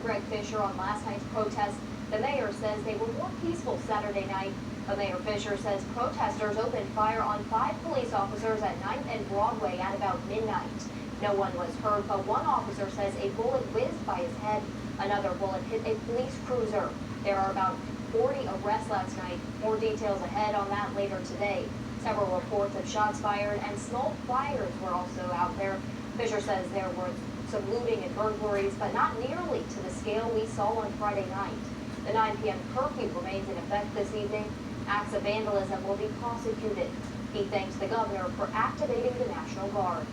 Greg Fisher on last night's protest. The mayor says they were more peaceful Saturday night. But Mayor Fisher says protesters opened fire on 5 police officers at 9th and Broadway at about midnight. No one was hurt, but one officer says a bullet whizzed by his head. Another bullet hit a police cruiser. There are about 40 arrests last night. More details ahead on that later today. Several reports of shots fired and small fires were also out there. Fisher says there was some looting and burglaries, but not nearly to the scale we saw on Friday night. The 9 p.m. curfew remains in effect this evening. Acts of vandalism will be prosecuted. He thanks the governor for activating the National Guard.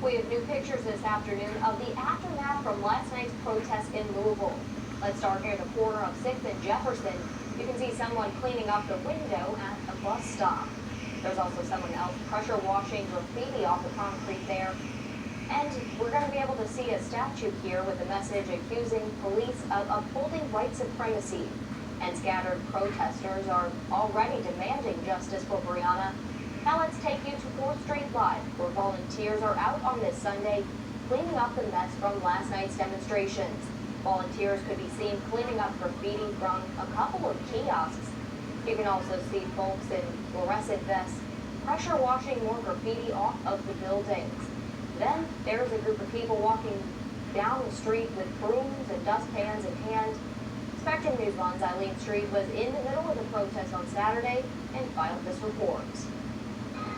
We have new pictures this afternoon of the aftermath from last night's protest in Louisville. Let's start near the corner of 6th and Jefferson. You can see someone cleaning up the window at a bus stop. There's also someone else pressure washing graffiti off the concrete there. And we're going to be able to see a statue here with a message accusing police of upholding white supremacy. And scattered protesters are already demanding justice for Breonna. Now let's take you to 4th Street Live, where volunteers are out on this Sunday cleaning up the mess from last night's demonstrations. Volunteers could be seen cleaning up graffiti from a couple of kiosks. You can also see folks in fluorescent vests pressure washing more graffiti off of the buildings. Then there's a group of people walking down the street with brooms and dustpans in hand. Spectrum News 1's Eileen Street was in the middle of the protest on Saturday and filed this report.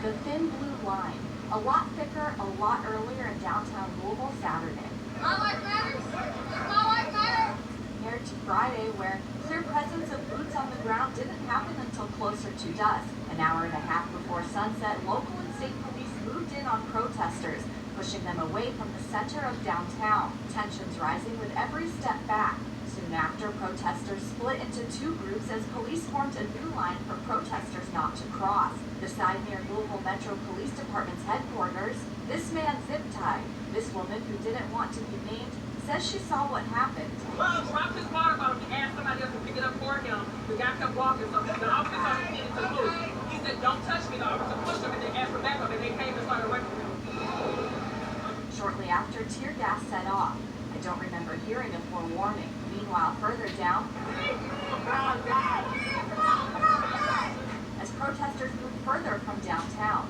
The thin blue line, a lot thicker, a lot earlier in downtown Louisville Saturday. My life matters. My life matters. Compared to Friday, where clear presence of boots on the ground didn't happen until closer to dusk. An hour and a half before sunset, local and state police moved in on protesters, pushing them away from the center of downtown. Tensions rising with every step back. Soon after, protesters split into 2 groups as police formed a new line for protesters not to cross. The side near Louisville Metro Police Department's headquarters, this man zip-tied. This woman, who didn't want to be named, says she saw what happened. Well, dropped his water bottle and asked somebody else to pick it up for him. The guy kept walking, so the officer told him he needed to move. He said, "Don't touch me." The officer pushed him and they asked for backup, and they came and started running him. Shortly after, tear gas set off. I don't remember hearing a forewarning. Meanwhile, further down, as protesters moved further from downtown,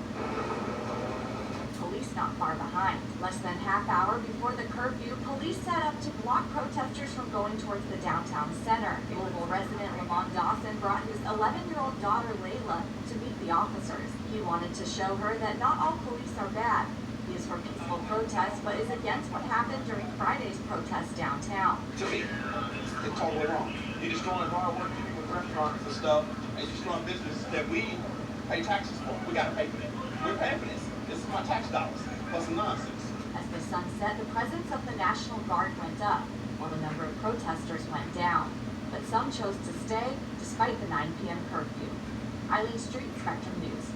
police not far behind. Less than half hour before the curfew, police set up to block protesters from going towards the downtown center. Louisville resident Lamont Dawson brought his 11-year-old daughter Layla to meet the officers. He wanted to show her that not all police are bad. He is for peaceful protests, but is against what happened during Friday's protest downtown. To me, it's totally wrong. You're destroying hard work with restaurants and stuff, and you're destroying businesses that we pay taxes for. We got to pay for that. We're paying for this. This is my tax dollars. Plus some nonsense. As the sun set, the presence of the National Guard went up, while the number of protesters went down. But some chose to stay despite the 9 p.m. curfew. Eileen Street, Spectrum News.